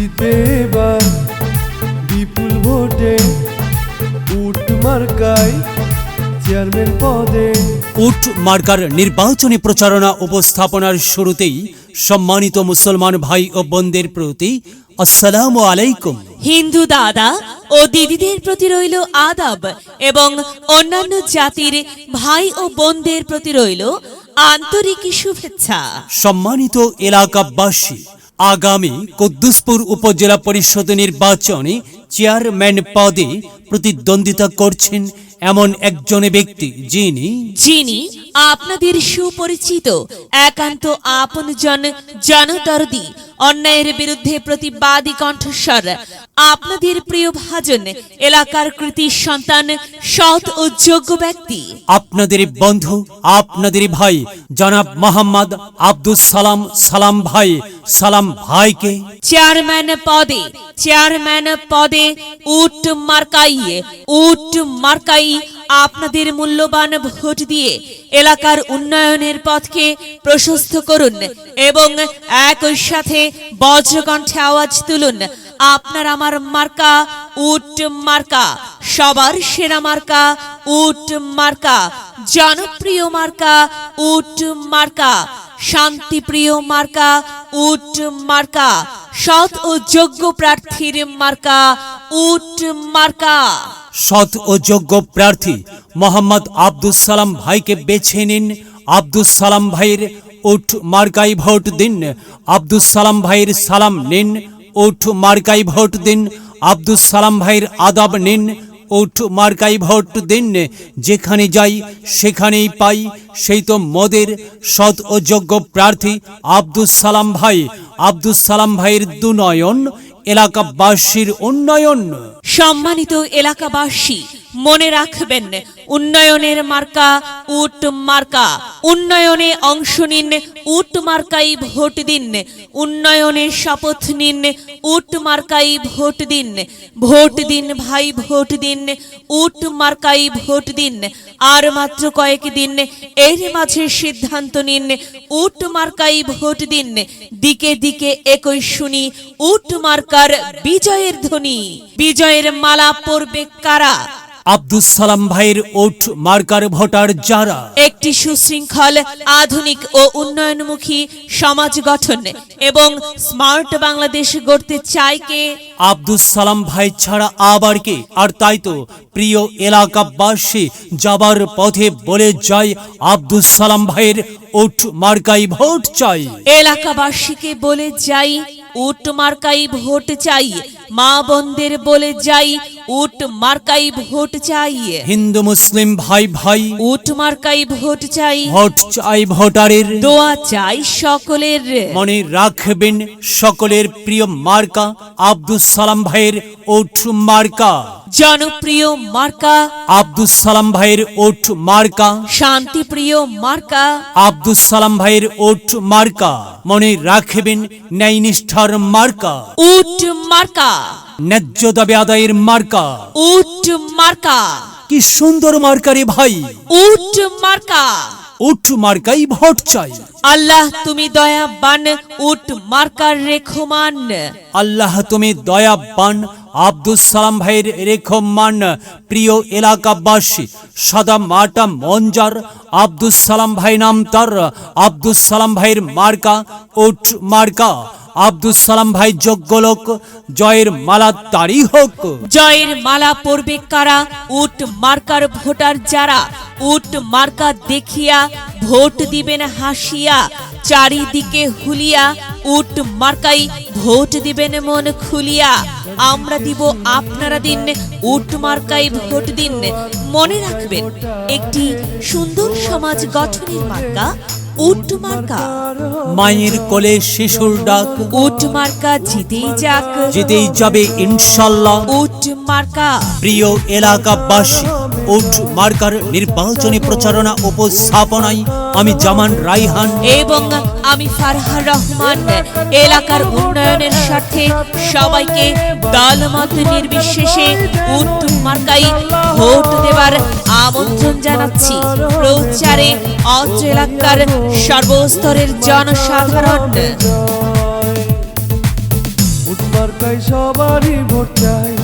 জিতবে এবার বিপুল ভোটে উট মার্কায় চেয়ারম্যান পদে। উট মার্কার নির্বাচনী প্রচারণা উপস্থাপনার শুরুতেই সম্মানিত মুসলমান ভাই ও বোনদের প্রতি আসসালামু আলাইকুম। হিন্দু দাদা ও দিদিদের প্রতি রইল আদাব এবং অন্যান্য জাতির ভাই ও বোনদের প্রতি রইল আন্তরিক শুভেচ্ছা। সম্মানিত এলাকাবাসী, আগামী কুদ্দুসপুর উপজেলা পরিষদ নির্বাচনে চেয়ারম্যান পদে প্রতিদ্বন্দ্বিতা করছেন এমন একজন ব্যক্তি যিনি আপনাদের সুপরিচিত একান্ত আপনজন, জনদরদি, অন্যায়ের বিরুদ্ধে প্রতিবাদী কণ্ঠস্বর, আপনাদের প্রিয় ভাজন, এলাকার কৃতি সন্তান, সৎ ও যোগ্য ব্যক্তি, আপনাদের বন্ধু, আপনাদের ভাই জনাব মোহাম্মদ আব্দুস সালাম ভাইকে চেয়ারম্যান পদে উট মার্কাই আপনাদের মূল্যবান ভোট দিয়ে এলাকার উন্নয়নের পথকে প্রশস্ত করুন এবং একই সাথে বজ্রকণ্ঠে আওয়াজ তুলুন, আপনার আমার মার্কা উট মার্কা, সবার সেরা মার্কা উট মার্কা, জনপ্রিয় মার্কা উট মার্কা, শান্তিপ্রিয় মার্কা উট মার্কা, সৎ ও যোগ্য প্রার্থীর মার্কা উট মার্কা। সৎ ও যোগ্য প্রার্থী মোহাম্মদ আব্দুস সালাম ভাইকে বেছে নিন। আব্দুস সালাম ভাইয়ের উট মার্কায় ভোট দিন। আব্দুস সালাম ভাইয়ের সালাম নিন, উট মার্কায় ভোট দিন। আব্দুস সালাম ভাইয়ের আদাব নিন, উট মার্কায় ভোট দিন। যেখানে যাই সেখানেই পাই সেই তো মোদের সৎ ও যোগ্য প্রার্থী আব্দুস সালাম ভাই। আব্দুস সালাম ভাইয়ের দুনয়ন, এলাকাবাসীর উন্নয়ন। সম্মানিত এলাকাবাসী, মনে রাখবেন, উন্নয়নের মার্কা উট মার্কা। উন্নয়নে অংশ নিন, উট মার্কাই ভোট দিন। উন্নয়নের শপথ নিন, উট মার্কাই ভোট দিন। ভোট দিন ভাই, ভোট দিন, উট মার্কাই ভোট দিন। আর মাত্র কয়েক দিন, এর মাঝে সিদ্ধান্ত নিন, উট মার্কাই ভোট দিন। দিকে দিকে একই শুনি উট মার্কার বিজয়ের ধ্বনি। বিজয়ের মালা পরবে কারা? আব্দুস সালাম ভাইয়ের উট মার্কার ভোটার যারা একটি সুশৃঙ্খল, আধুনিক ও উন্নয়নমুখী সমাজ গঠন এবং স্মার্ট বাংলাদেশ গড়তে চায় কে? আব্দুস সালাম ভাই ছাড়া আবার কে? আর তাই তো প্রিয় এলাকাবাসী, যাবার পথে বলে যায় আব্দুস সালাম ভাইয়ের উট মার্কাই ভোট চাই। এলাকাবাসীকে বলে যাই উট মার্কাই ভোট চাই। মা বোনদের বলে যাই উট মার্কাই ভোট চাই। হিন্দু মুসলিম ভাই ভাই, উট মার্কাই ভোট চাই। ভোট চাই ভোটারের, দোয়া চাই সকলের। মনে রাখবেন সকলের প্রিয় মার্কা আব্দুস সালাম ভাইয়ের উট মার্কা। জনপ্রিয় মার্কা আব্দুস সালাম ভাইয়ের উট মার্কা। শান্তিপ্রিয় মার্কা আব্দুস সালাম ভাইয়ের উট মার্কা। মনে রাখবেন ন্যায় নিষ্ঠার মার্কা উট মার্কা। ন্যায্য দাবি আদায়ের মার্কা উট মার্কা। কি সুন্দর মার্কা রে ভাই, উট মার্কা। উট মার্কাই ভোট চাই। আল্লাহ তুমি দয়াবান, উট মার্কার রেখমান। আল্লাহ তুমি দয়াবান, আব্দুস সালাম ভাইয়ের রেখমান। প্রিয় এলাকাবাসী, সাদা মাটা মঞ্জার আব্দুস সালাম ভাই নাম তার। আব্দুস সালাম ভাইয়ের মার্কা উট মার্কা। আব্দুস সালাম ভাই যোগ্য লোক, জয়ের মালা তারই হোক। জয়ের মালা পরবে কারা? উট মার্কার ভোটার যারা। উট মার্কা দেখিয়া ভোট দিবেন হাসিয়া, চারিদিকে হুলিয়া। উট মার্কাই ভোট দিবেন মন খুলিয়া। আমরা দিব, আপনারা দিন, উট মার্কাই ভোট দিন। মনে রাখবেন, একটি সুন্দর সমাজ গঠনের মার্কা উট মার্কা। মায়ের কোলে শিশুর ডাক, উট মার্কা জিতেই যাক, জিতেই যাবে ইনশাল্লাহ। উট মার্কা। প্রিয় এলাকাবাসী, উট মার্কার নির্বাচনী প্রচারণা উপস্থাপনায় আমি জামান রাইহান এবং আমি ফারহার রহমান এলাকার উন্নয়নের স্বার্থে সবাইকে দলমত নির্বিশেষে উট মার্কাই ভোট দেবার আমন্ত্রণ জানাচ্ছি। প্রচারে অত্র এলাকার সর্বস্তরের জনসাধারণ। মার্কায় সবারই ভোট চাই।